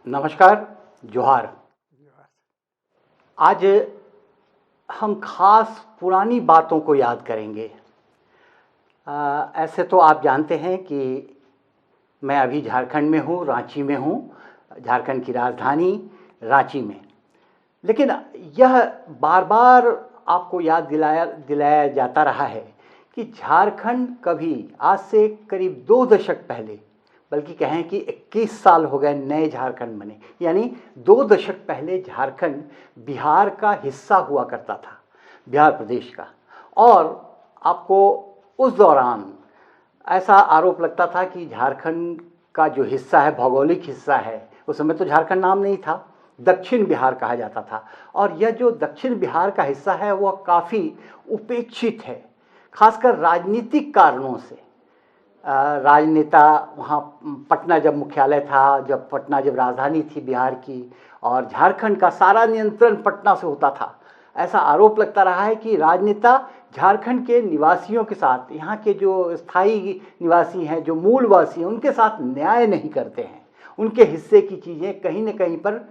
नमस्कार, जोहार। आज हम खास पुरानी बातों को याद करेंगे। ऐसे तो आप जानते हैं कि मैं अभी झारखंड में हूँ, रांची में हूँ, झारखंड की राजधानी रांची में। लेकिन यह बार बार आपको याद दिलाया जाता रहा है कि झारखंड कभी आज से करीब 2 दशक पहले, बल्कि कहें कि 21 साल हो गए नए झारखंड बने, यानी 2 दशक पहले झारखंड बिहार का हिस्सा हुआ करता था, बिहार प्रदेश का। और आपको उस दौरान ऐसा आरोप लगता था कि झारखंड का जो हिस्सा है, भौगोलिक हिस्सा है, उस समय तो झारखंड नाम नहीं था, दक्षिण बिहार कहा जाता था। और यह जो दक्षिण बिहार का हिस्सा है वह काफ़ी उपेक्षित है, खासकर राजनीतिक कारणों से। राजनेता वहाँ, पटना जब मुख्यालय था, पटना जब राजधानी थी बिहार की, और झारखंड का सारा नियंत्रण पटना से होता था, ऐसा आरोप लगता रहा है कि राजनेता झारखंड के निवासियों के साथ, यहाँ के जो स्थायी निवासी हैं, जो मूलवासी हैं, उनके साथ न्याय नहीं करते हैं। उनके हिस्से की चीज़ें कहीं न कहीं पर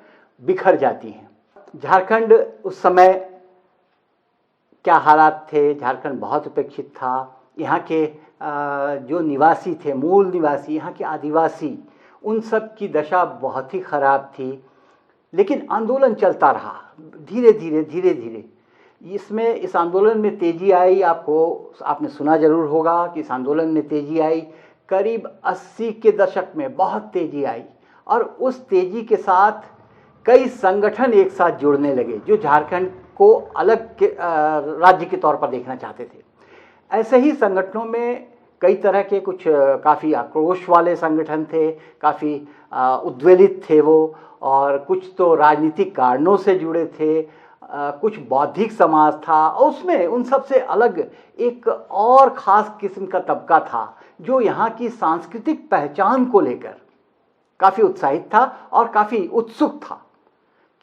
बिखर जाती हैं। झारखंड उस समय क्या हालात थे? झारखंड बहुत उपेक्षित था। यहाँ के जो निवासी थे, मूल निवासी, यहाँ के आदिवासी, उन सब की दशा बहुत ही ख़राब थी। लेकिन आंदोलन चलता रहा, धीरे धीरे इसमें, इस आंदोलन में तेज़ी आई। आपने सुना ज़रूर होगा कि इस आंदोलन में तेज़ी आई। करीब 80 के दशक में बहुत तेज़ी आई, और उस तेज़ी के साथ कई संगठन एक साथ जुड़ने लगे जो झारखंड को अलग राज्य के तौर पर देखना चाहते थे। ऐसे ही संगठनों में कई तरह के, कुछ काफ़ी आक्रोश वाले संगठन थे, काफ़ी उद्वेलित थे वो, और कुछ तो राजनीतिक कारणों से जुड़े थे, कुछ बौद्धिक समाज था। और उसमें उन सब से अलग एक और ख़ास किस्म का तबका था जो यहाँ की सांस्कृतिक पहचान को लेकर काफ़ी उत्साहित था और काफ़ी उत्सुक था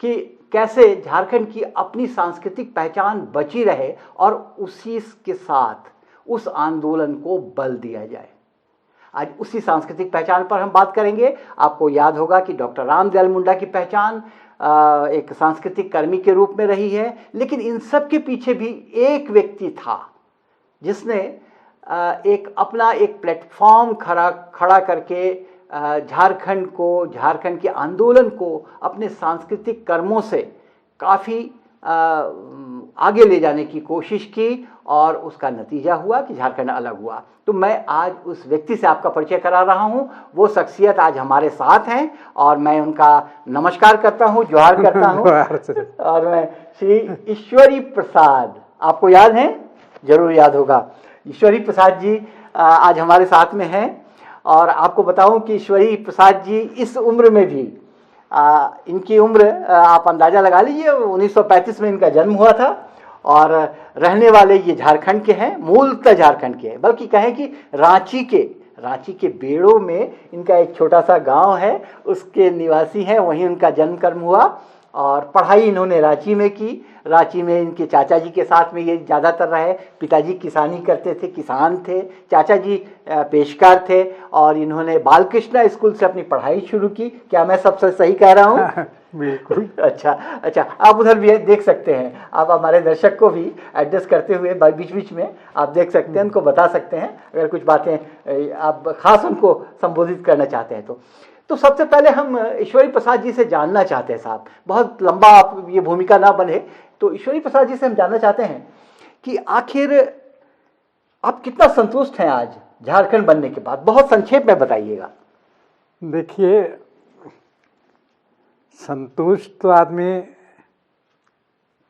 कि कैसे झारखंड की अपनी सांस्कृतिक पहचान बची रहे और उसी के साथ उस आंदोलन को बल दिया जाए। आज उसी सांस्कृतिक पहचान पर हम बात करेंगे। आपको याद होगा कि डॉक्टर रामदयाल मुंडा की पहचान एक सांस्कृतिक कर्मी के रूप में रही है, लेकिन इन सब के पीछे भी एक व्यक्ति था जिसने अपना एक प्लेटफॉर्म खड़ा करके झारखंड के आंदोलन को अपने सांस्कृतिक कर्मों से काफ़ी आगे ले जाने की कोशिश की, और उसका नतीजा हुआ कि झारखंड अलग हुआ। तो मैं आज उस व्यक्ति से आपका परिचय करा रहा हूँ। वो शख्सियत आज हमारे साथ हैं और मैं उनका नमस्कार करता हूँ, जोहार करता हूँ। और मैं श्री ईश्वरी प्रसाद, आपको याद है, जरूर याद होगा, ईश्वरी प्रसाद जी आज हमारे साथ में हैं। और आपको बताऊं कि ईश्वरी प्रसाद जी इस उम्र में भी, इनकी उम्र आप अंदाज़ा लगा लीजिए, 1935 में इनका जन्म हुआ था, और रहने वाले ये झारखंड के हैं, मूलतः झारखंड के हैं, बल्कि कहें कि रांची के बेड़ो में इनका एक छोटा सा गांव है, उसके निवासी हैं, वहीं उनका जन्म कर्म हुआ। और पढ़ाई इन्होंने रांची में की। रांची में इनके चाचा जी के साथ में ये ज़्यादातर रहे। पिताजी किसानी करते थे, किसान थे, चाचा जी पेशकार थे, और इन्होंने बालकृष्ण स्कूल से अपनी पढ़ाई शुरू की। क्या मैं सबसे सही कह रहा हूँ? बिल्कुल। अच्छा, आप उधर भी देख सकते हैं। आप हमारे दर्शक को भी एडजस्ट करते हुए बीच बीच में आप देख सकते हैं, उनको बता सकते हैं अगर कुछ बातें आप खास उनको संबोधित करना चाहते हैं तो सबसे पहले हम ईश्वरी प्रसाद जी से जानना चाहते हैं साहब, बहुत लंबा आप ये भूमिका ना बने, तो ईश्वरी प्रसाद जी से हम जानना चाहते हैं कि आखिर आप कितना संतुष्ट हैं आज झारखंड बनने के बाद? बहुत संक्षेप में बताइएगा। देखिए, संतुष्ट तो आदमी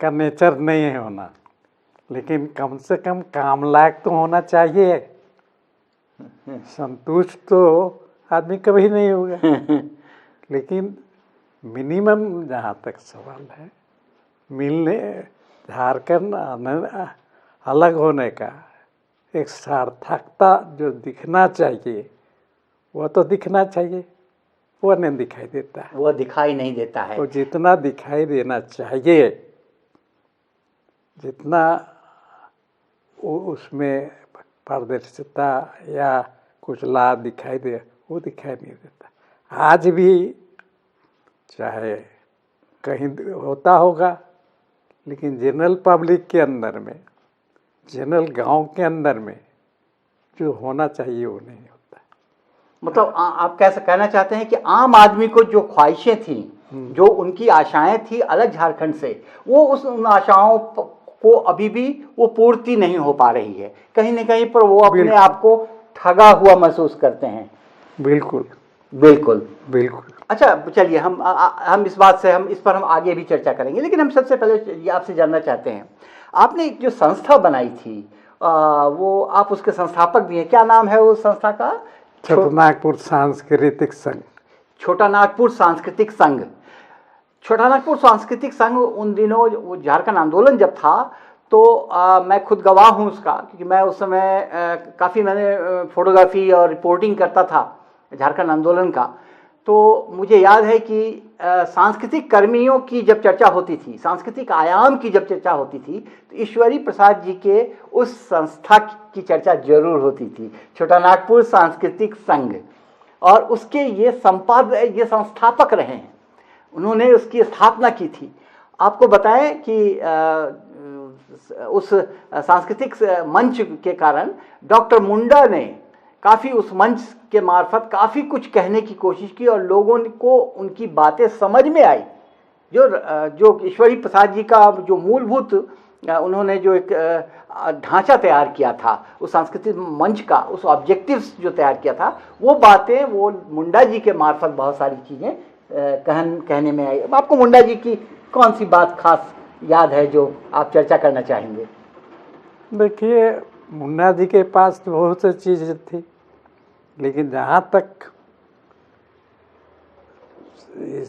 का नेचर नहीं है होना, लेकिन कम से कम काम लायक तो होना चाहिए। संतुष्ट तो आदमी कभी नहीं होगा, लेकिन मिनिमम जहाँ तक सवाल है, झारखंड अलग होने का एक सार्थकता जो दिखना चाहिए, वह तो दिखना चाहिए, वह नहीं दिखाई देता है। वह दिखाई नहीं देता है। तो जितना दिखाई देना चाहिए, जितना उसमें पारदर्शिता या कुछ लाभ दिखाई दे, वो दिखाई नहीं देता। आज भी चाहे कहीं होता होगा, लेकिन जनरल पब्लिक के अंदर में, जनरल गांव के अंदर में जो होना चाहिए वो नहीं होता। मतलब आप कैसे कहना चाहते हैं कि आम आदमी को जो ख्वाहिशें थी, जो उनकी आशाएं थी अलग झारखंड से, वो उन आशाओं को अभी भी वो पूर्ति नहीं हो पा रही है, कहीं न कहीं पर वो अपने आप को ठगा हुआ महसूस करते हैं। बिल्कुल बिल्कुल बिल्कुल। अच्छा, चलिए हम इस बात से इस पर हम आगे भी चर्चा करेंगे, लेकिन हम सबसे पहले ये आपसे जानना चाहते हैं, आपने एक जो संस्था बनाई थी वो आप उसके संस्थापक भी हैं, क्या नाम है उस संस्था का? छोटा नागपुर सांस्कृतिक संघ। छोटा नागपुर सांस्कृतिक संघ। छोटा नागपुर सांस्कृतिक संघ उन दिनों वो झारखंड आंदोलन जब था तो मैं खुद गवाह हूँ उसका, क्योंकि मैं उस समय काफ़ी मैंने फोटोग्राफी और रिपोर्टिंग करता था झारखंड आंदोलन का। तो मुझे याद है कि सांस्कृतिक कर्मियों की जब चर्चा होती थी, सांस्कृतिक आयाम की जब चर्चा होती थी, तो ईश्वरी प्रसाद जी के उस संस्था की चर्चा जरूर होती थी, छोटा नागपुर सांस्कृतिक संघ। और उसके ये संस्थापक रहे हैं, उन्होंने उसकी स्थापना की थी। आपको बताएं कि उस सांस्कृतिक मंच के कारण डॉक्टर मुंडा ने काफ़ी उस मंच के मार्फत काफ़ी कुछ कहने की कोशिश की और लोगों को उनकी बातें समझ में आई। जो ईश्वरी प्रसाद जी का जो मूलभूत उन्होंने जो एक ढांचा तैयार किया था उस सांस्कृतिक मंच का, उस ऑब्जेक्टिव्स जो तैयार किया था, वो बातें वो मुंडा जी के मार्फत बहुत सारी चीज़ें कहने में आई। अब आपको मुंडा जी की कौन सी बात खास याद है जो आप चर्चा करना चाहेंगे? देखिए, मुन्ना जी के पास तो बहुत सी चीज़ें थी, लेकिन जहाँ तक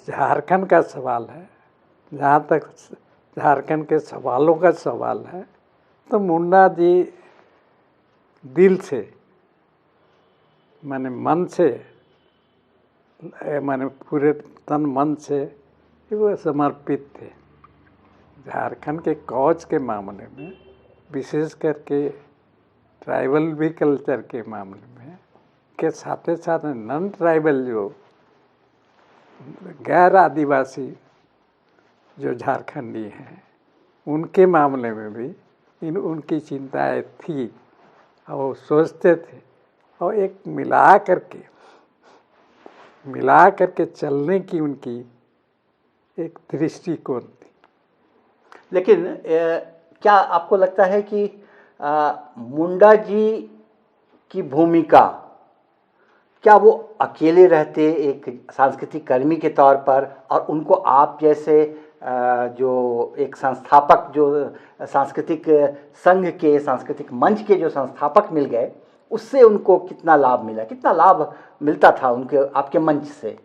झारखंड का सवाल है, जहाँ तक झारखंड के सवालों का सवाल है, तो मुन्ना जी दिल से, माने मन से, माने पूरे तन मन से वो समर्पित थे। झारखंड के कॉज के मामले में, विशेष करके ट्राइबल भी कल्चर के मामले में, के साथ साथ नॉन ट्राइबल जो गैर आदिवासी जो झारखंडी हैं, उनके मामले में भी उनकी चिंताएं थी और वो सोचते थे, और एक मिला करके चलने की उनकी एक दृष्टिकोण थी। लेकिन क्या आपको लगता है कि मुंडा जी की भूमिका, क्या वो अकेले रहते एक सांस्कृतिक कर्मी के तौर पर, और उनको आप जैसे जो एक संस्थापक, जो सांस्कृतिक संघ के, सांस्कृतिक मंच के जो संस्थापक मिल गए, उससे उनको कितना लाभ मिला, कितना लाभ मिलता था उनके आपके मंच से?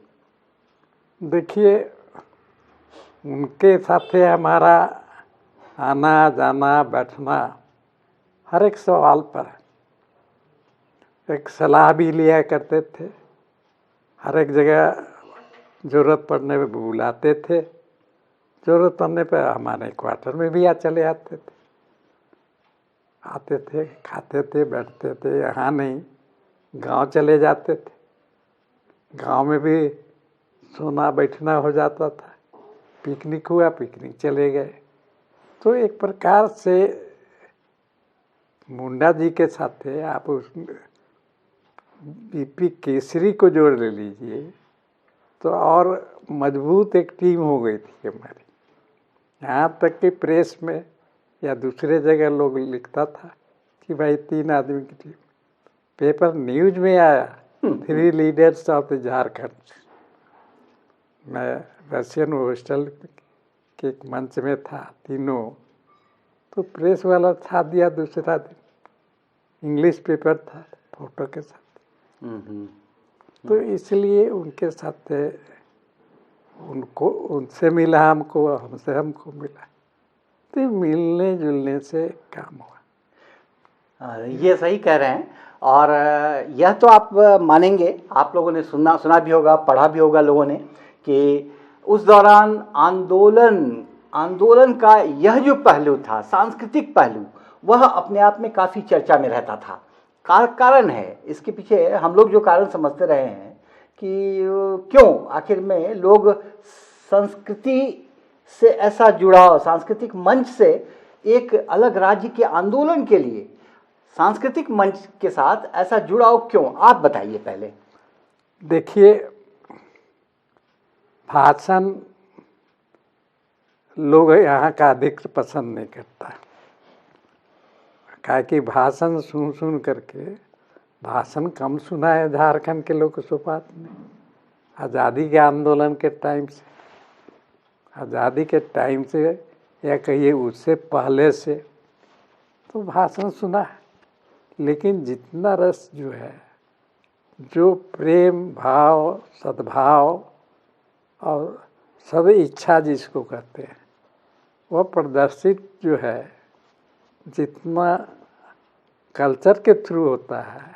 देखिए, उनके साथ हमारा आना जाना बैठना हर एक सवाल पर एक सलाह भी लिया करते थे। हर एक जगह ज़रूरत पड़ने पे बुलाते थे, ज़रूरत पड़ने पे हमारे क्वार्टर में भी चले आते थे, खाते थे, बैठते थे। यहाँ नहीं, गांव चले जाते थे, गांव में भी सोना बैठना हो जाता था। पिकनिक हुआ, पिकनिक चले गए। तो एक प्रकार से मुंडा जी के साथ आप उस बीपी केसरी को जोड़ ले लीजिए तो और मजबूत एक टीम हो गई थी हमारी। यहाँ तक कि प्रेस में या दूसरे जगह लोग लिखता था कि भाई 3 आदमी की टीम। पेपर न्यूज में आया 3 लीडर्स ऑफ द झारखंड। मैं रशियन हॉस्टल के एक मंच में था, तीनों, तो प्रेस वाला छा दिया दूसरा दिन। इंग्लिश पेपर था, फोटो के साथ। तो इसलिए उनके साथ उनसे मिला हमको, हमको मिला, तो मिलने जुलने से काम हुआ। ये सही कह रहे हैं। और यह तो आप मानेंगे, आप लोगों ने सुना भी होगा, पढ़ा भी होगा लोगों ने, कि उस दौरान आंदोलन का यह जो पहलू था, सांस्कृतिक पहलू, वह अपने आप में काफ़ी चर्चा में रहता था। कारण है इसके पीछे, हम लोग जो कारण समझते रहे हैं कि क्यों आखिर में लोग संस्कृति से ऐसा जुड़ाव, सांस्कृतिक मंच से एक अलग राज्य के आंदोलन के लिए सांस्कृतिक मंच के साथ ऐसा जुड़ाव क्यों, आप बताइए पहले। देखिए, भाषण लोग यहाँ का अधिक पसंद नहीं करता, क्या कि भाषण सुन सुन करके, भाषण कम सुना है झारखंड के लोग शुरुआत में, आज़ादी के आंदोलन के टाइम से, आज़ादी के टाइम से या कहिए उससे पहले से तो भाषण सुना है, लेकिन जितना रस जो है, जो प्रेम भाव, सद्भाव और सब इच्छा जिसको कहते हैं, वह प्रदर्शित जो है जितना कल्चर के थ्रू होता है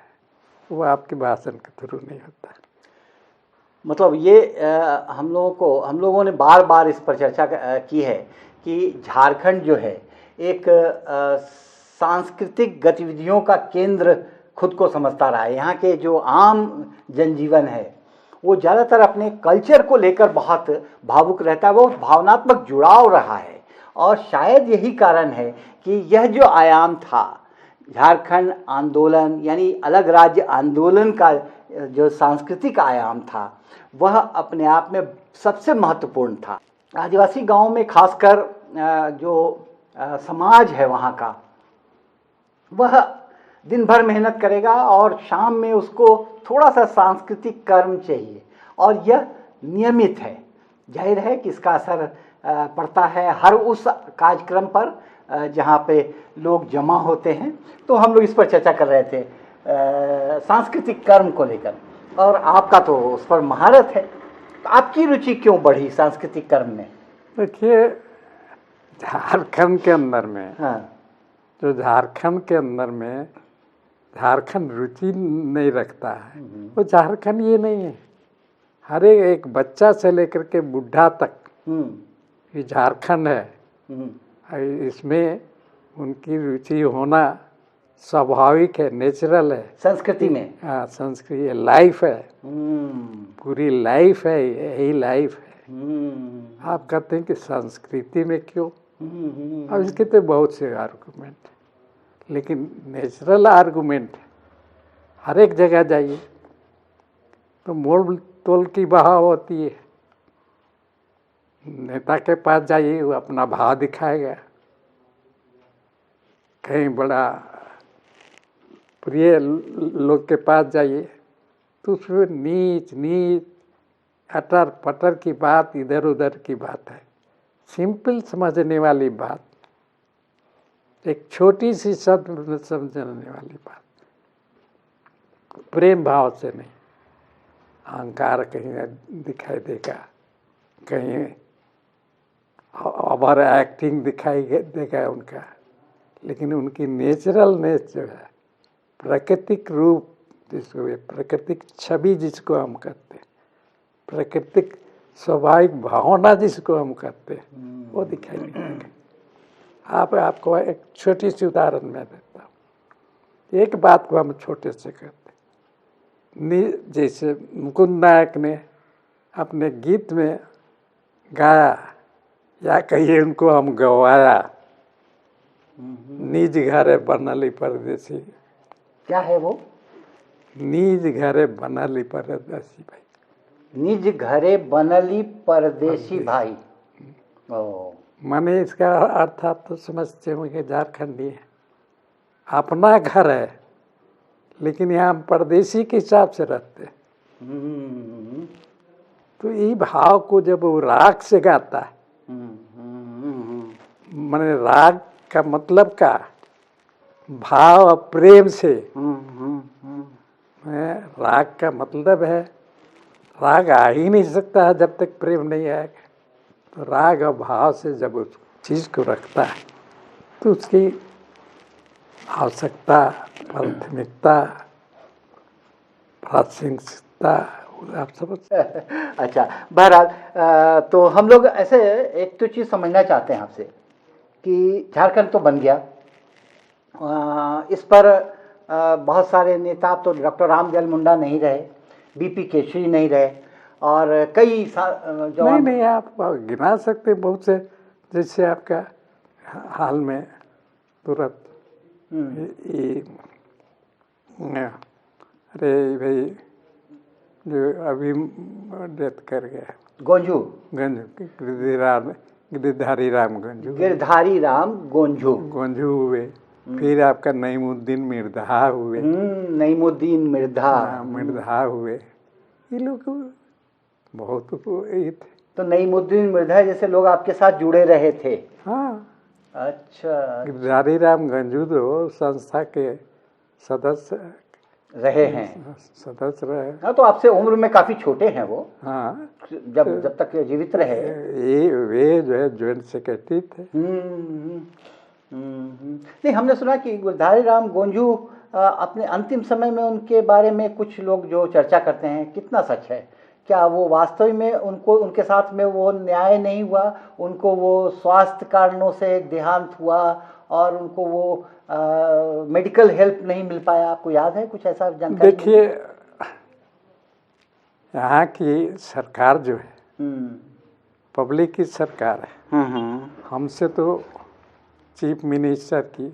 वो आपके भाषण के थ्रू नहीं होता। मतलब ये हम लोगों ने बार बार इस पर चर्चा की है कि झारखंड जो है एक सांस्कृतिक गतिविधियों का केंद्र खुद को समझता रहा है। यहाँ के जो आम जनजीवन है वो ज़्यादातर अपने कल्चर को लेकर बहुत भावुक रहता है, वो भावनात्मक जुड़ाव रहा है। और शायद यही कारण है कि यह जो आयाम था झारखंड आंदोलन यानी अलग राज्य आंदोलन का जो सांस्कृतिक आयाम था वह अपने आप में सबसे महत्वपूर्ण था। आदिवासी गांव में खासकर जो समाज है वहाँ का, वह दिन भर मेहनत करेगा और शाम में उसको थोड़ा सा सांस्कृतिक कर्म चाहिए, और यह नियमित है। जाहिर है कि इसका असर पड़ता है हर उस कार्यक्रम पर जहाँ पे लोग जमा होते हैं। तो हम लोग इस पर चर्चा कर रहे थे सांस्कृतिक कर्म को लेकर, और आपका तो उस पर महारत है, तो आपकी रुचि क्यों बढ़ी सांस्कृतिक कर्म में? देखिए, झारखंड के अंदर में, हाँ, जो झारखंड के अंदर में झारखंड रुचि नहीं रखता है, वो झारखंड ये नहीं है। हर एक बच्चा से लेकर के बुढ़ा तक ये झारखंड है, इसमें उनकी रुचि होना स्वाभाविक है, नेचुरल है। संस्कृति में, हाँ, संस्कृति लाइफ है, पूरी लाइफ है, यही लाइफ है। आप कहते हैं कि संस्कृति में क्यों? अब इसके तो बहुत से आर्गूमेंट, लेकिन नेचुरल आर्गूमेंट है। हर एक जगह जाइए तो मोल तोल की बहाव होती है। नेता के पास जाइए, वो अपना भाव दिखाएगा। कहीं बड़ा प्रिय लोग के पास जाइए तो उसमें नीच नीच अटर पटर की बात, इधर उधर की बात है। सिंपल समझने वाली बात, एक छोटी सी शब्द में समझने वाली बात, प्रेम भाव से नहीं। अहंकार कहीं दिखाई देगा, कहीं ओवर एक्टिंग दिखाई देगा उनका, लेकिन उनकी नेचुरलनेस जो है, प्राकृतिक रूप जिसको, प्राकृतिक छवि जिसको हम कहते हैं, प्राकृतिक स्वाभाविक भावना जिसको हम कहते हैं, वो दिखाई नहीं देगा। आपको एक छोटी सी उदाहरण मैं देता हूँ। एक बात को हम छोटे से कहते हैं, जैसे मुकुंद नायक ने अपने गीत में गाया, या कहिए उनको हम गवाया, निज घरे बनली परदेसी। क्या है वो? निज घरे बनली परदेसी भाई। निज घरे बनली परदेसी भाई। ओ, माने इसका अर्थ आप तो समझते होंगे, झारखंडी है, अपना घर है, लेकिन यहाँ हम परदेसी के हिसाब से रहते हैं। तो ये भाव को जब वो राग से गाता है, माने राग का मतलब का भाव प्रेम से, राग का मतलब है, राग आ ही नहीं सकता है जब तक प्रेम नहीं आएगा। तो राग और भाव से जब उस चीज़ को रखता है तो उसकी आवश्यकता, प्राथमिकता, प्रासंगिकता आप समझ। अच्छा, बहरहाल तो हम लोग ऐसे एक तो चीज़ समझना चाहते हैं आपसे कि झारखंड तो बन गया, इस पर बहुत सारे नेता, तो डॉक्टर रामजल मुंडा नहीं रहे, बीपी केशरी नहीं रहे, और कई जो नहीं आप गिना सकते बहुत से, जैसे आपका हाल में तुरंत ये अरे भाई जो अभी डेथ कर गया गोंझू, गिरधारी राम गंजू, गिरधारी राम गोंझू हुए। फिर आपका नईमुद्दीन मिर्धा हुए, नईमुद्दीन मिर्धा, मिर्धा हुए। ये लोग बहुत ये थे। तो नईमुद्दीन मिर्धा जैसे लोग आपके साथ जुड़े रहे थे? हाँ। अच्छा। गिरधारी राम गंजू तो संस्था के सदस्य रहे हैं, सदस्य रहे। हाँ, तो आपसे उम्र में काफी छोटे हैं वो। हाँ, जब तक जीवित रहे। ये वे जो है ज्वाइंट सेक्रेटरी थे। नहीं, हमने सुना कि गिरधारी राम गोंझू अपने अंतिम समय में उनके बारे में कुछ लोग जो चर्चा करते हैं, कितना सच है? क्या वो वास्तव में उनके साथ में वो न्याय नहीं हुआ? उनको वो स्वास्थ्य कारणों से देहांत हुआ और उनको वो मेडिकल हेल्प नहीं मिल पाया? आपको याद है कुछ ऐसा जानकारी? देखिए, यहाँ की सरकार जो है पब्लिक की सरकार है। हमसे तो चीफ मिनिस्टर की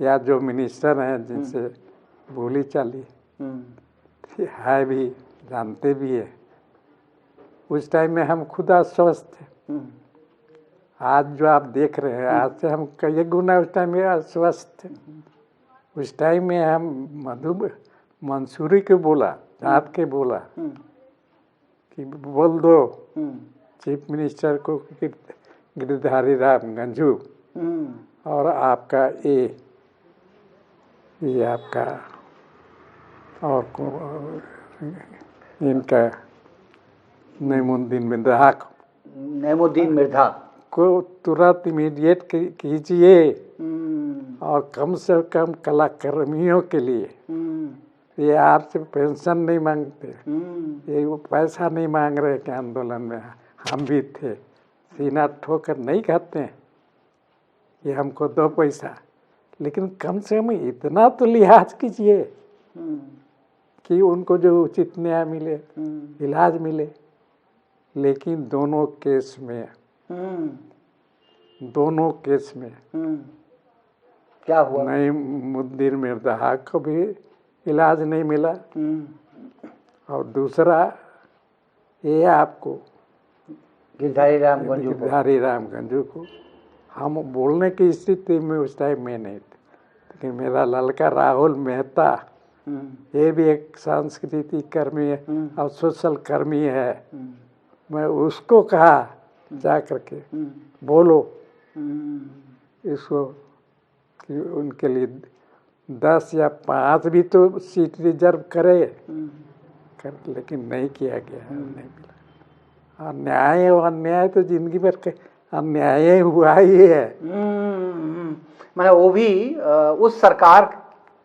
या जो मिनिस्टर हैं जिनसे बोली चाली है भी, जानते भी है। उस टाइम में हम खुद अस्वस्थ थे। आज जो आप देख रहे हैं, आज से हम कई गुना उस टाइम में अस्वस्थ थे। उस टाइम में हम मंसूरी को बोला, डांट के बोला कि बोल दो चीफ मिनिस्टर को गिरधारी राम गंजू और आपका ये आपका और इनका नईमुद्दीन मिर्धा को तुरंत इमीडिएट कीजिए और कम से कम कलाकर्मियों के लिए ये आपसे पेंशन नहीं मांगते, ये वो पैसा नहीं मांग रहे कि आंदोलन में हम भी थे, सीना ठोकर नहीं खाते हैं ये हमको दो पैसा, लेकिन कम से कम इतना तो लिहाज कीजिए कि उनको जो उचित न्याय मिले, इलाज मिले। लेकिन दोनों केस में क्या हुआ? नईमुद्दीन मिर्धा को भी इलाज नहीं मिला और दूसरा ये आपको गिरधारी राम गंजू को हम बोलने की स्थिति में उस टाइम में नहीं थे, लेकिन मेरा लड़का राहुल मेहता ये भी एक सांस्कृतिक कर्मी है और सोशल कर्मी है। मैं उसको कहा जा करके बोलो इसको कि उनके लिए 10 या 5 भी तो सीट रिजर्व करे लेकिन नहीं किया गया, नहीं मिला। अन्याय और अन्याय तो जिंदगी भर के अन्याय हुआ ही है। मैंने वो भी उस सरकार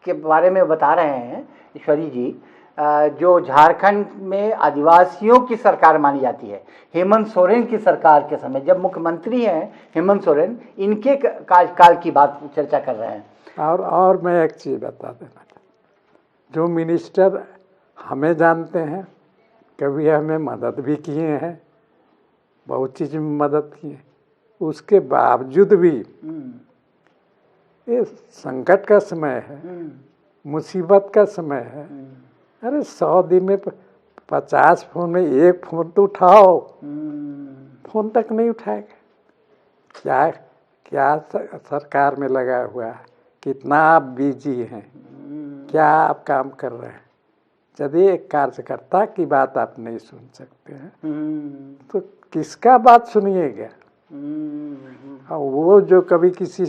के बारे में बता रहे हैं ईश्वरी जी, जो झारखंड में आदिवासियों की सरकार मानी जाती है। हेमंत सोरेन की सरकार के समय जब मुख्यमंत्री हैं हेमंत सोरेन, इनके कार्यकाल की बात चर्चा कर रहे हैं। और मैं एक चीज़ बता देना, जो मिनिस्टर हमें जानते हैं, कभी हमें मदद भी किए हैं, बहुत चीज़ में मदद की है, उसके बावजूद भी ये संकट का समय है, मुसीबत का समय है। अरे 100 दिन में 50 फोन में एक फोन तो उठाओ, फोन तक नहीं उठाएगा। क्या सरकार में लगा हुआ है, कितना आप बिजी हैं, क्या आप काम कर रहे हैं। यदि एक कार्यकर्ता की बात आप नहीं सुन सकते हैं तो किसका बात सुनिएगा। और वो जो कभी किसी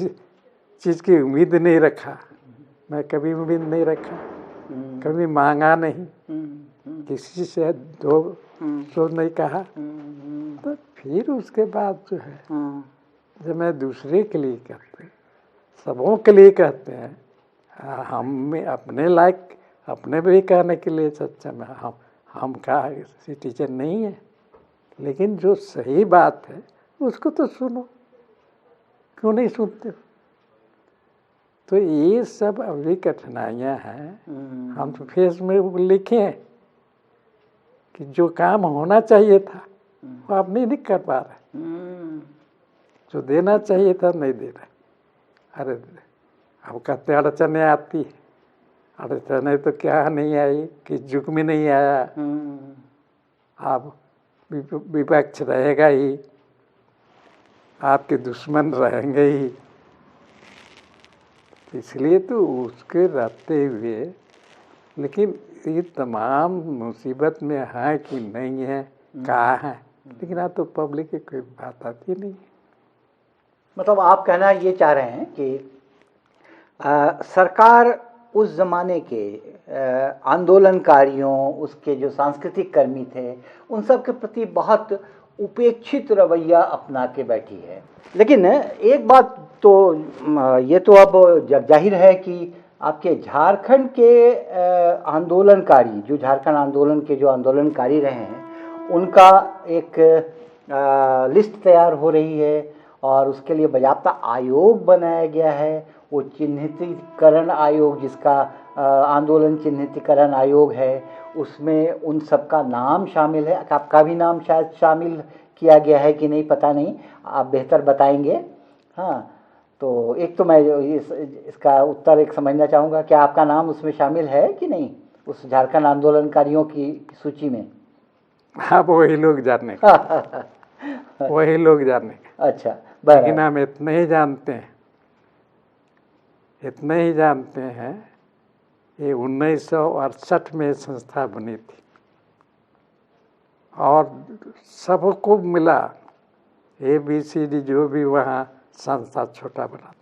चीज़ की उम्मीद नहीं रखा, मैं कभी उम्मीद नहीं रखा, कभी मांगा नहीं, किसी से दो नहीं कहा, तो फिर उसके बाद जो है जब मैं दूसरे के लिए करते, सबों के लिए कहते हैं, हम अपने लायक अपने भी कहने के लिए सच्चा में हम का सिटीजन नहीं है, लेकिन जो सही बात है उसको तो सुनो, क्यों नहीं सुनते। तो ये सब अभी कठिनाइयाँ हैं। हम तो फेस में लिखे कि जो काम होना चाहिए था वो आप नहीं कर पा रहे, जो देना चाहिए था नहीं दे रहे। अरे अब कहते अड़चने आती है, अड़चने तो क्या नहीं आई, किस युग में नहीं आया। आप विपक्ष रहेगा ही, आपके दुश्मन रहेंगे ही, इसलिए तो उसके रहते हुए, लेकिन ये तमाम मुसीबत में है कि नहीं है, कहाँ है, लेकिन आज तो पब्लिक की कोई बात आती नहीं है। मतलब आप कहना ये चाह रहे हैं कि सरकार उस ज़माने के आंदोलनकारियों, उसके जो सांस्कृतिक कर्मी थे, उन सब के प्रति बहुत उपेक्षित रवैया अपना के बैठी है। लेकिन एक बात तो ये तो अब जाहिर है कि आपके झारखंड के आंदोलनकारी, जो झारखंड आंदोलन के जो आंदोलनकारी रहे हैं, उनका एक लिस्ट तैयार हो रही है और उसके लिए बाकायदा आयोग बनाया गया है। वो चिन्हितीकरण आयोग, जिसका आंदोलन चिन्हितीकरण आयोग है, उसमें उन सब का नाम शामिल है। आपका भी नाम शायद शामिल किया गया है कि नहीं पता नहीं, आप बेहतर बताएंगे। हाँ, तो एक तो मैं इसका उत्तर एक समझना चाहूँगा, क्या आपका नाम उसमें शामिल है कि नहीं, उस झारखंड आंदोलनकारियों की सूची में? आप वही लोग जाने वही लोग जाने। अच्छा, लेकिन हम इतने ही जानते हैं, ये 1968 में संस्था बनी थी और सबको मिला, ABCD जो भी वहाँ संस्था छोटा बना था,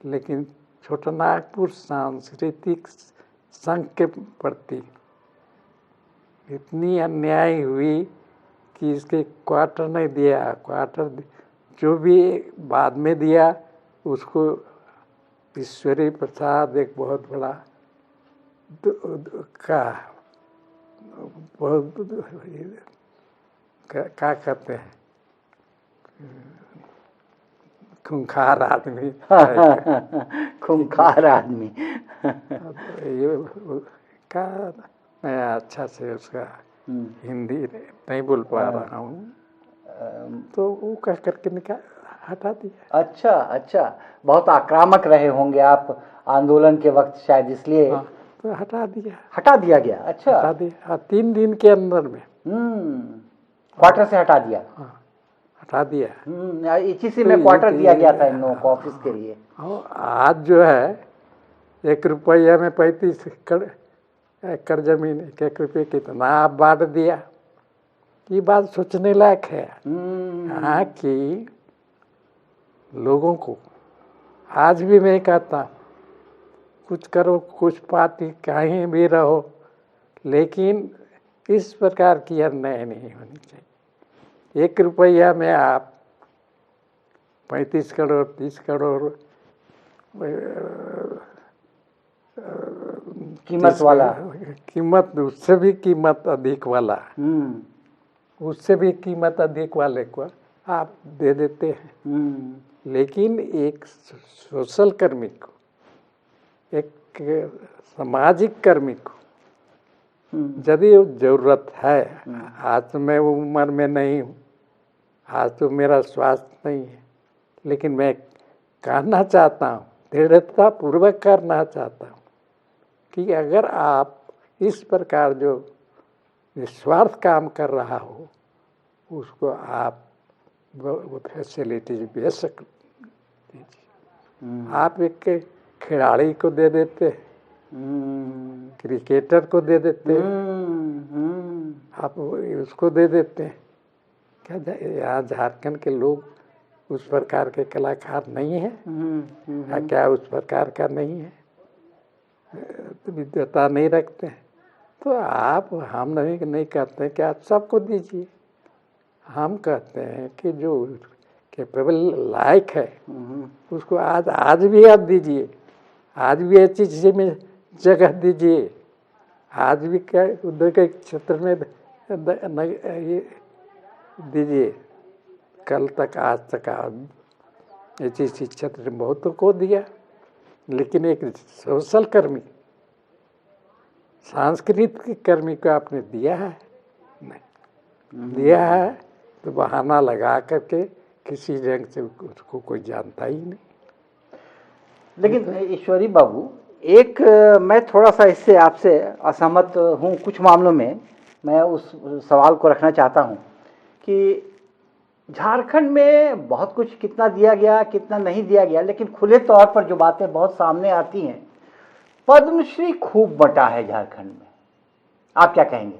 लेकिन छोटानागपुर सांस्कृतिक संघ के प्रति इतनी अन्याय हुई कि इसके क्वार्टर नहीं दिया। क्वार्टर जो भी बाद में दिया उसको ईश्वरी प्रसाद, एक बहुत बड़ा क्या कहते हैं, खूंखार आदमी खूंखार आदमी ये क्या, मैं अच्छा से उसका हिंदी नहीं बोल पा रहा हूँ, तो वो कह करके हटा दिया। अच्छा, बहुत आक्रामक रहे होंगे आप आंदोलन के वक्त शायद, इसलिए। हाँ, तो हटा दिया गया। अच्छा, हटा दिया 3 दिन के अंदर में। क्वार्टर से हटा दिया। हाँ, हटा दिया। इसी से में क्वार्टर दिया गया था इन लोगों को ऑफिस के लिए। आज जो है 1 रुपया में 35 एकड़ जमीन, 1 रुपये कितना आप बांट दिया। ये बात सोचने लायक है। यहाँ की लोगों को आज भी मैं कहता, कुछ करो, कुछ पार्टी कहीं भी रहो, लेकिन इस प्रकार की अन्याय नहीं होनी चाहिए। 1 रुपया में आप 35 करोड़ 30 करोड़ कीमत वाला, कीमत उससे भी कीमत अधिक वाला, उससे भी कीमत अधिक वाले को आप दे देते हैं। लेकिन एक सोशल कर्मी को, एक सामाजिक कर्मी को यदि जरूरत है, आज तो मैं उम्र में नहीं हूँ, आज तो मेरा स्वास्थ्य नहीं है, लेकिन मैं कहना चाहता हूँ, दृढ़ता पूर्वक करना चाहता हूँ कि अगर आप इस प्रकार जो निस्वार्थ काम कर रहा हो, उसको आप वो फैसिलिटीज बेशक दीजिए। आप एक खिलाड़ी को दे देते, क्रिकेटर को दे देते, आप उसको दे देते हैं क्या? यहाँ झारखंड के लोग उस प्रकार के कलाकार नहीं हैं? क्या उस प्रकार का नहीं है, विद्वता नहीं रखते हैं? तो आप, हम नहीं कहते कि आप सबको दीजिए, हम कहते हैं कि जो कैपेबल लायक है उसको आज भी आप दीजिए, आज भी अच्छी चीज़ में जगह दीजिए, आज भी क्या उद्योग के क्षेत्र में ये दीजिए। कल तक आज तक ऐसी क्षेत्र में बहुतों को दिया, लेकिन एक सोशल कर्मी, सांस्कृतिक कर्मी को आपने दिया है, दिया है तो बहाना लगा करके किसी ढंग से उसको कोई जानता ही नहीं। लेकिन ईश्वरी बाबू, एक मैं थोड़ा सा इससे आपसे असहमत हूँ कुछ मामलों में। मैं उस सवाल को रखना चाहता हूँ कि झारखंड में बहुत कुछ कितना दिया गया कितना नहीं दिया गया, लेकिन खुले तौर पर जो बातें बहुत सामने आती हैं, पद्मश्री खूब बंटा है झारखंड में। आप क्या कहेंगे?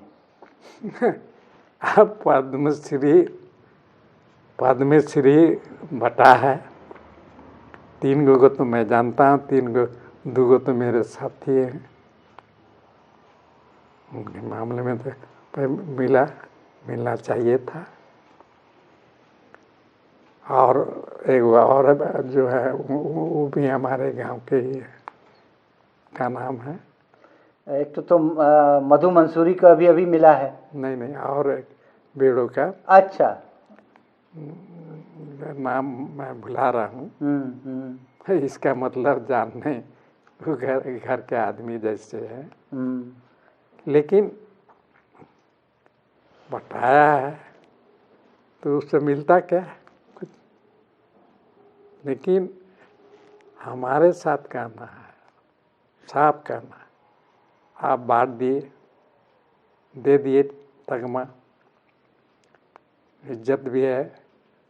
अब पद्मश्री बटा है। 3 गो को तो मैं जानता हूँ, 2 गो तो मेरे साथी हैं। उनके मामले में तो मिलना चाहिए था। और एक और जो है वो भी हमारे गांव के ही है। क्या नाम है? एक तो मधु मंसूरी का अभी मिला है। नहीं, और एक बेड़ो का। अच्छा, नाम मैं भुला रहा हूँ। इसका मतलब जान नहीं, वो घर के आदमी जैसे है। लेकिन बताया है तो उससे मिलता क्या है कुछ। लेकिन हमारे साथ करना है, साफ करना है। आप बांट दे दिए तगमा, इज्जत भी है,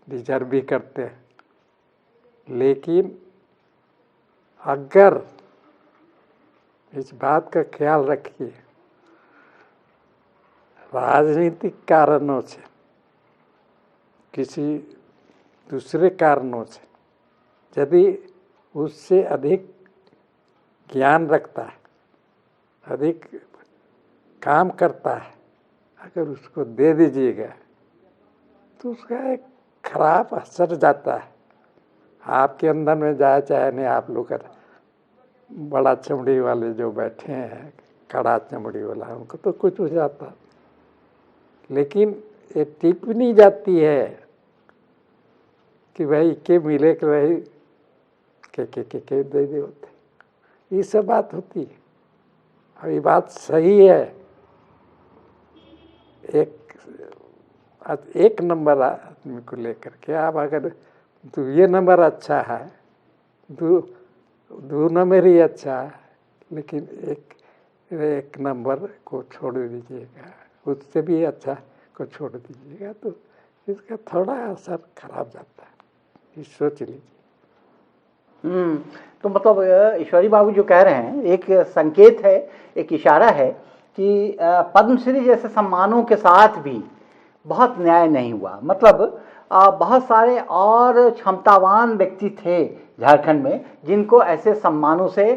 डिजर्व भी करते हैं। लेकिन अगर इस बात का ख्याल रखिए, राजनीतिक कारणों से, किसी दूसरे कारणों से, यदि उससे अधिक ज्ञान रखता है, अधिक काम करता है, अगर उसको दे दीजिएगा तो उसका एक खराब असर जाता है आपके अंदर में, जाए चाहे नहीं। आप लोग बड़ा चमड़ी वाले जो बैठे हैं, कड़ा चमड़ी वाला, उनको तो कुछ हो जाता, लेकिन ये टिप्पणी जाती है कि भाई के मिले कि भाई के दे दे होते। ये सब बात होती है। और ये बात सही है। एक नंबर आदमी को लेकर के आप अगर तो ये नंबर अच्छा है, दो नंबर ही अच्छा है, लेकिन एक नंबर को छोड़ दीजिएगा, उससे भी अच्छा को छोड़ दीजिएगा तो इसका थोड़ा असर खराब जाता है। ये सोच लीजिए। तो मतलब ईश्वरी बाबू जो कह रहे हैं, एक संकेत है, एक इशारा है कि पद्मश्री जैसे सम्मानों के साथ भी बहुत न्याय नहीं हुआ। मतलब बहुत सारे और क्षमतावान व्यक्ति थे झारखंड में जिनको ऐसे सम्मानों से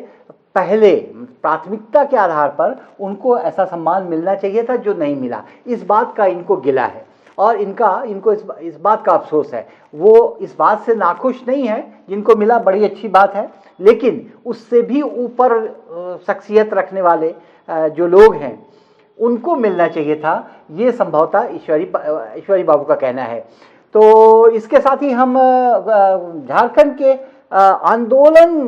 पहले प्राथमिकता के आधार पर उनको ऐसा सम्मान मिलना चाहिए था जो नहीं मिला। इस बात का इनको गिला है और इनको इस बात का अफसोस है। वो इस बात से नाखुश नहीं है, जिनको मिला बड़ी अच्छी बात है, लेकिन उससे भी ऊपर शख्सियत रखने वाले जो लोग हैं उनको मिलना चाहिए था। ये संभवतः ईश्वरी बाबू का कहना है। तो इसके साथ ही हम झारखंड के आंदोलन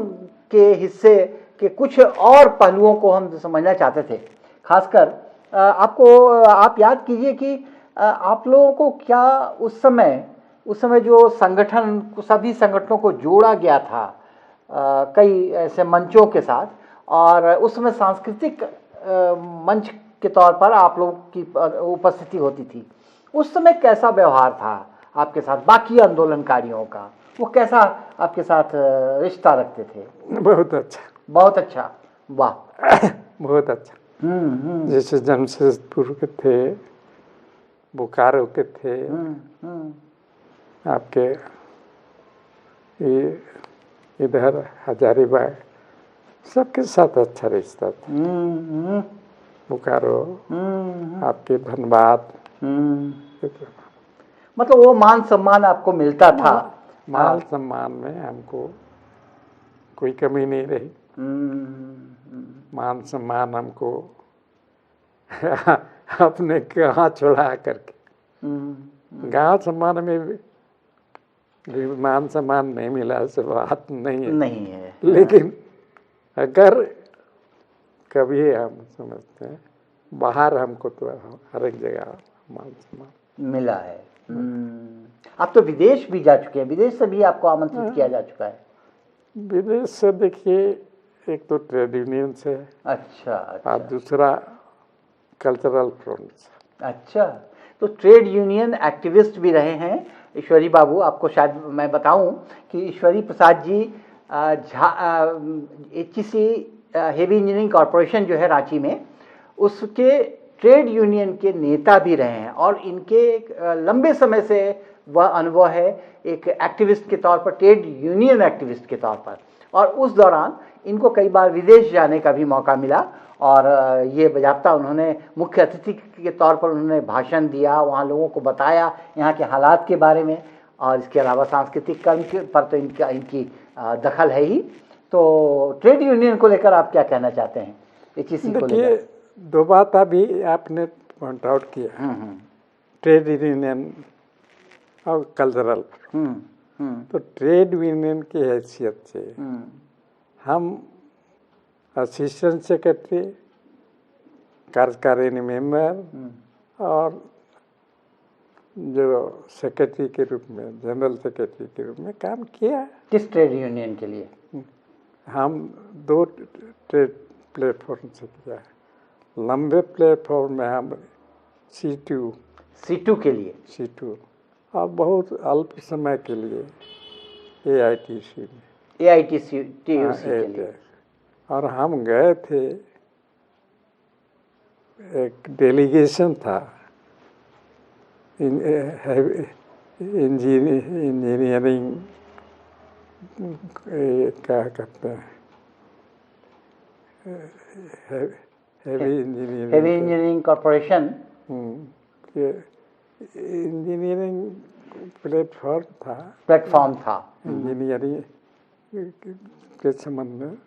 के हिस्से के कुछ और पहलुओं को हम समझना चाहते थे। खासकर आप याद कीजिए कि आप लोगों को क्या उस समय जो सभी संगठनों को जोड़ा गया था कई ऐसे मंचों के साथ, और उस समय सांस्कृतिक मंच के तौर पर आप लोगों की उपस्थिति होती थी। उस समय कैसा व्यवहार था आपके साथ बाकी आंदोलनकारियों का? वो कैसा आपके साथ रिश्ता रखते थे? बहुत अच्छा, बहुत अच्छा। वाह, बहुत अच्छा। जैसे जमशेदपुर के थे, बोकारो के थे, आपके इधर हजारीबाग, सबके साथ अच्छा रिश्ता था। बोकारो, आपके धनबाद, मतलब वो मान सम्मान आपको मिलता था? मान सम्मान में हमको कोई कमी नहीं रही। मान सम्मान हमको अपने कहाँ छोड़ा करके, गांव सम्मान में भी मान सम्मान नहीं मिला, ऐसे बात नहीं है। लेकिन अगर कभी हम समझते हैं बाहर हमको तो हर एक जगह मान सम्मान मिला है। आप तो विदेश भी जा चुके हैं, विदेश से भी आपको आमंत्रित किया जा चुका है? विदेश से देखिए, एक तो ट्रेड यूनियन से, अच्छा, अच्छा। और दूसरा कल्चरल फ्रंट से। अच्छा, तो ट्रेड यूनियन एक्टिविस्ट भी रहे हैं ईश्वरी बाबू। आपको शायद मैं बताऊं कि Ishwari Prasad ji HEC heavy engineering corporation जो है रांची में, उसके ट्रेड यूनियन के नेता भी रहे हैं, और इनके लंबे समय से वह अनुभव है एक एक्टिविस्ट के तौर पर, ट्रेड यूनियन एक्टिविस्ट के तौर पर। और उस दौरान इनको कई बार विदेश जाने का भी मौका मिला, और ये बाज़ाब्ता उन्होंने मुख्य अतिथि के तौर पर उन्होंने भाषण दिया, वहाँ लोगों को बताया यहाँ के हालात के बारे में, और इसके अलावा सांस्कृतिक कर्म के पर तो इनकी दखल है ही। तो ट्रेड यूनियन को लेकर आप क्या कहना चाहते हैं, HEC को लेकर? दो बात अभी आपने पॉइंट आउट किया, ट्रेड यूनियन और कल्चरल। तो ट्रेड यूनियन की हैसियत से हम असिस्टेंट सेक्रेटरी, कार्यकारिणी मेंबर और जो सेक्रेटरी के रूप में, जनरल सेक्रेटरी के रूप में काम किया। किस ट्रेड यूनियन के लिए? हम 2 ट्रेड प्लेटफॉर्म से किया है। लंबे प्लेटफॉर्म में हम C2 के लिए, C2, और बहुत अल्प समय के लिए AITC में, AITC के लिए। और हम गए थे, एक डेलीगेशन था इंजीनियरिंग, क्या कहते हैं, heavy engineering corporation engineering platform था इंजीनियरिंग के संबंध में,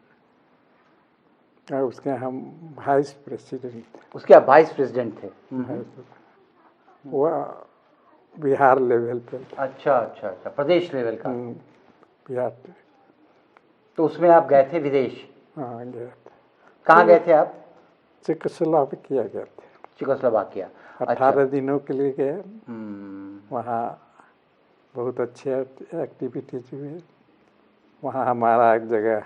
और उसके हम वाइस प्रेसिडेंट थे। उसके आप वाइस प्रेसिडेंट थे? वो बिहार लेवल पे। अच्छा अच्छा अच्छा, प्रदेश लेवल का। बिहार। तो उसमें आप गए थे विदेश? हाँ, गए थे। कहाँ गए थे आप? चेकोस्लोवाकिया गए थे। चेकोस्लोवाकिया 18 दिनों के लिए गए। वहाँ बहुत अच्छे एक्टिविटीज हुए। वहाँ हमारा एक जगह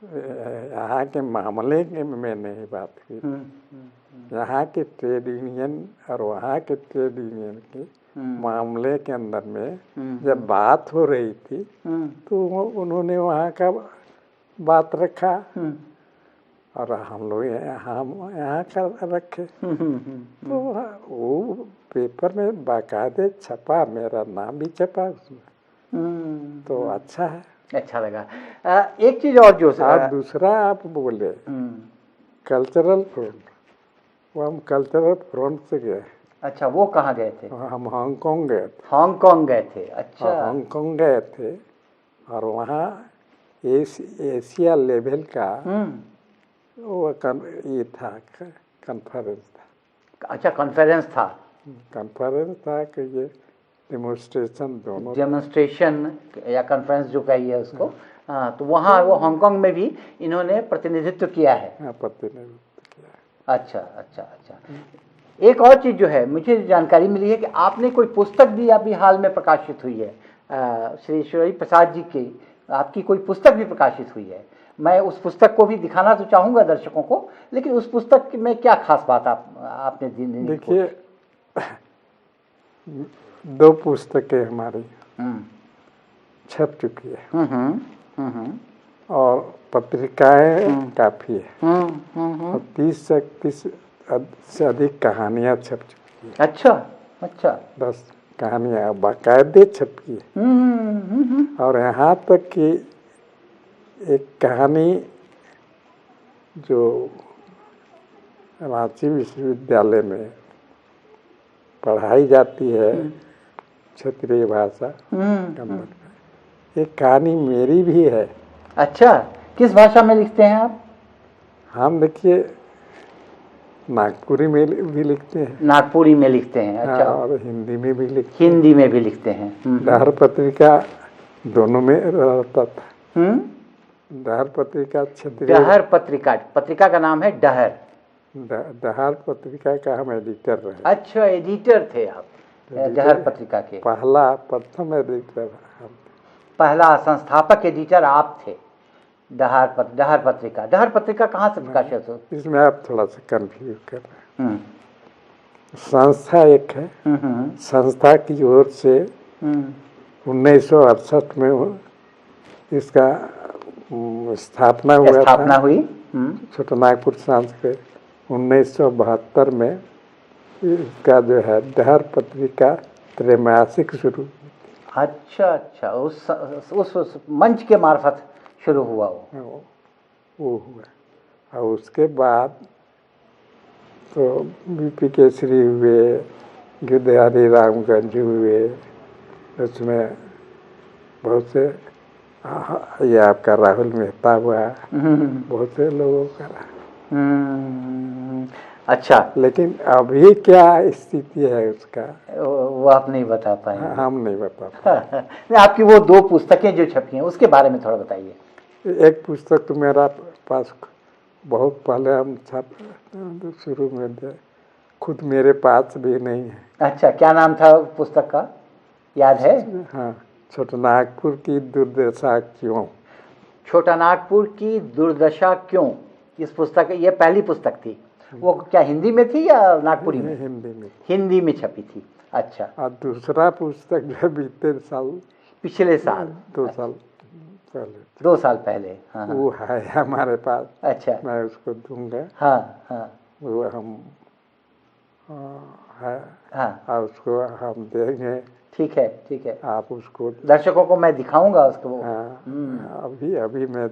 यहाँ के मामले में नहीं बात हुई, यहाँ के ट्रेड यूनियन और वहाँ के ट्रेड यूनियन के मामले के अंदर में जब बात हो रही थी तो उन्होंने वहाँ का बात रखा और हम लोग यहाँ का रखे। तो वो पेपर में बाकायदे छपा, मेरा नाम भी छपा उसमें। तो अच्छा है, अच्छा लगा। एक चीज और जो दूसरा आप बोले कल्चरल फ्रंट, वो हम कल्चरल फ्रंट से गए। अच्छा, वो कहाँ गए थे? हम हांगकांग गए थे। हांगकांग गए थे, अच्छा। हांगकांग गए थे और वहाँ एशिया लेवल का वो ये था, कॉन्फ्रेंस था। अच्छा, कॉन्फ्रेंस था। कॉन्फ्रेंस था कि ये डेमोन्स्ट्रेशन या कॉन्फ्रेंस जो कहिए उसको। हाँ, तो वहाँ वो हांगकांग में भी इन्होंने प्रतिनिधित्व किया है। हाँ, प्रतिनिधित्व किया। अच्छा अच्छा अच्छा। एक और चीज़ जो है, मुझे जानकारी मिली है कि आपने कोई पुस्तक भी अभी हाल में प्रकाशित हुई है, श्री ईश्वरी प्रसाद जी की आपकी कोई पुस्तक भी प्रकाशित हुई है। मैं उस पुस्तक को भी दिखाना तो चाहूँगा दर्शकों को, लेकिन उस पुस्तक में क्या खास बात आपने दी? देखिए, 2 पुस्तकें हमारी छप चुकी है और पत्रिकाएं काफ़ी है और 30 से अधिक कहानियाँ छप चुकी है। अच्छा अच्छा। 10 कहानियाँ बाकायदे छपी है। और यहाँ तक कि एक कहानी जो रांची विश्वविद्यालय में पढ़ाई जाती है क्षेत्रीय भाषा, एक कहानी मेरी भी है। अच्छा, किस भाषा में लिखते हैं आप? हम देखिए नागपुरी में भी लिखते हैं। नागपुरी में लिखते हैं, अच्छा। और हिंदी में भी लिखते हैं। हिंदी में भी लिखते हैं। डहर पत्रिका दोनों में रहता था। डहर पत्रिका क्षेत्रीय। डहर पत्रिका, पत्रिका का नाम है डहर। दहाड़ पत्रिका का हम एडिटर रहे। अच्छा, एडिटर थे आप दहाड़ पत्रिका के? प्रथम एडिटर हम। पहला संस्थापक एडिटर आप थे दहाड़ पत्रिका। दहाड़ पत्रिका कहाँ से प्रकाशित हो? इसमें आप थोड़ा सा कंफ्यूज कर रहे हैं। संस्था एक है, संस्था की ओर से 1968 में इसका स्थापना हुई। छोटानागपुर सांस्कृतिक 1972 में इसका जो है दहाड़ पत्रिका त्रैमासिक शुरू। अच्छा, उस मंच के मार्फत शुरू हुआ वो हुआ। और उसके बाद तो बीपी केसरी हुए, गिरधारी रामगंज हुए, उसमें बहुत से ये आपका राहुल मेहता हुआ, बहुत से लोगों का रहा। अच्छा, लेकिन अभी क्या स्थिति है उसका वो आप नहीं बता पाएंगे? हम नहीं बता पाएंगे। आपकी वो 2 पुस्तकें जो छपी हैं उसके बारे में थोड़ा बताइए। एक पुस्तक तो मेरा पास बहुत पहले हम छप शुरू में थे, खुद मेरे पास भी नहीं है। अच्छा, क्या नाम था पुस्तक का, याद है? हाँ, छोटानागपुर की दुर्दशा क्यों। छोटानागपुर की दुर्दशा क्यों, इस पुस्तक, ये पहली पुस्तक थी। वो क्या हिंदी में थी या नागपुरी में? हिंदी में छपी थी। अच्छा। और दूसरा पुस्तक जो बीते साल, पिछले साल 2 साल पहले, 2 साल पहले, हाँ, वो है हमारे पास। अच्छा, मैं उसको दूंगा। हाँ, वो हम है, हाँ, उसको हम देंगे। ठीक है। आप उसको दर्शकों को मैं दिखाऊंगा उसको। हाँ, अभी मैं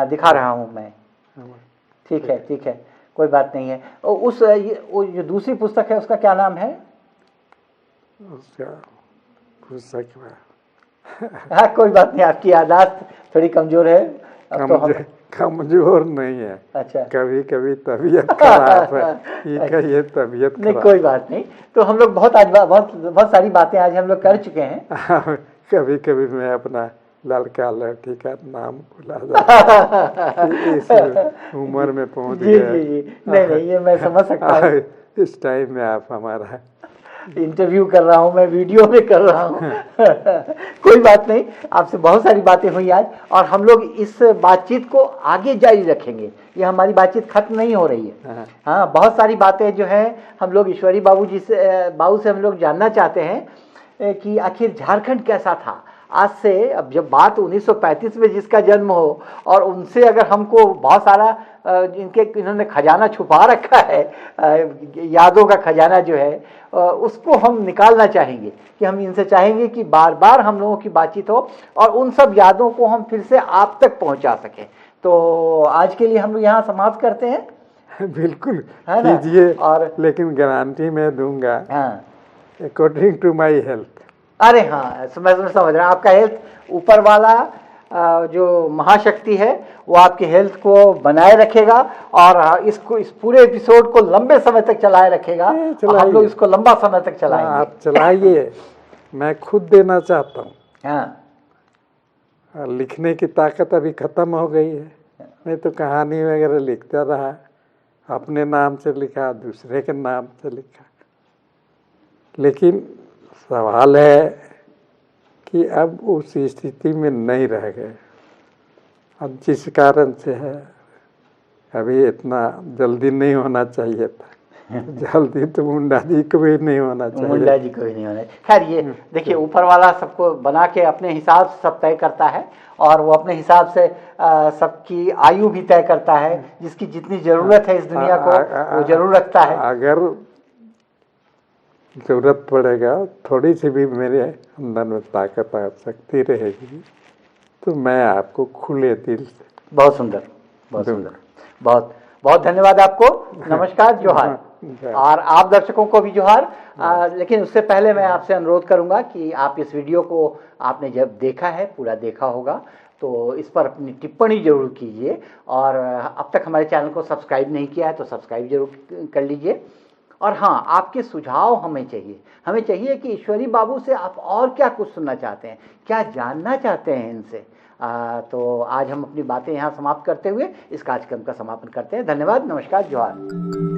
दिखा रहा हूँ मैं। ठीक है, कोई बात नहीं है। वो जो दूसरी पुस्तक है उसका क्या नाम है? उसका पुस्तक हाँ, कोई बात नहीं, आपकी याददाश्त थोड़ी कमजोर है। कमजोर नहीं है। अच्छा, कभी तबीयत खराब है। ठीक है, ये तबीयत नहीं, कोई बात नहीं। तो हम लोग बहुत सारी बातें आज हम लोग कर चुके हैं। कभी मैं अपना लड़का लड़की का नाम भुला जाता इस उम्र में पहुंच गया। जी, नहीं, ये मैं समझ सकता हूँ। इस टाइम में आप हमारा इंटरव्यू कर रहा हूँ, मैं वीडियो में कर रहा हूँ। कोई बात नहीं, आपसे बहुत सारी बातें हुई आज, और हम लोग इस बातचीत को आगे जारी रखेंगे। ये हमारी बातचीत खत्म नहीं हो रही है। हाँ, बहुत सारी बातें जो है हम लोग ईश्वरी बाबू से हम लोग जानना चाहते हैं कि आखिर झारखंड कैसा था आज से। अब जब बात 1935 में जिसका जन्म हो, और उनसे अगर हमको बहुत सारा इन्होंने खजाना छुपा रखा है, यादों का खजाना जो है, उसको हम निकालना चाहेंगे। कि हम इनसे चाहेंगे कि बार बार हम लोगों की बातचीत हो और उन सब यादों को हम फिर से आप तक पहुंचा सकें। तो आज के लिए हम लोग यहाँ समाप्त करते हैं। बिल्कुल कीजिए, और लेकिन गारंटी मैं दूंगा, अकॉर्डिंग टू माई हेल्थ। अरे हाँ, मैं समझ रहा हूँ। आपका हेल्थ ऊपर वाला जो महाशक्ति है वो आपके हेल्थ को बनाए रखेगा, और इस पूरे एपिसोड को लंबे समय तक चलाए रखेगा। हम लोग इसको लंबा समय तक चलाएंगे। आप चलाइए, मैं खुद देना चाहता हूँ। हाँ, लिखने की ताकत अभी खत्म हो गई है। नहीं तो कहानी वगैरह लिखता रहा, अपने नाम से लिखा, दूसरे के नाम से लिखा। लेकिन सवाल है कि अब उस स्थिति में नहीं रह गए। अब जिस कारण से है, अभी इतना जल्दी नहीं होना चाहिए था। जल्दी तो मुंडा जी को भी नहीं होना चाहिए। मुंडा जी को भी नहीं होना। खैर, ये देखिए, ऊपर वाला सबको बना के अपने हिसाब से सब तय करता है, और वो अपने हिसाब से सबकी आयु भी तय करता है। जिसकी जितनी जरूरत है इस दुनिया को वो जरूर रखता है। अगर जरूरत पड़ेगा, थोड़ी सी भी मेरे अंदर में ताकत आ सकती रहेगी, तो मैं आपको खुले दिल से। बहुत सुंदर, बहुत सुंदर, बहुत बहुत धन्यवाद आपको। नमस्कार, जोहार। और आप दर्शकों को भी जोहार। लेकिन उससे पहले मैं आपसे अनुरोध करूंगा कि आप इस वीडियो को आपने जब देखा है, पूरा देखा होगा, तो इस पर अपनी टिप्पणी जरूर कीजिए। और अब तक हमारे चैनल को सब्सक्राइब नहीं किया है तो सब्सक्राइब जरूर कर लीजिए। और हाँ, आपके सुझाव हमें चाहिए कि ईश्वरी बाबू से आप और क्या कुछ सुनना चाहते हैं, क्या जानना चाहते हैं इनसे। तो आज हम अपनी बातें यहाँ समाप्त करते हुए इस कार्यक्रम का समापन करते हैं। धन्यवाद, नमस्कार, जोहार।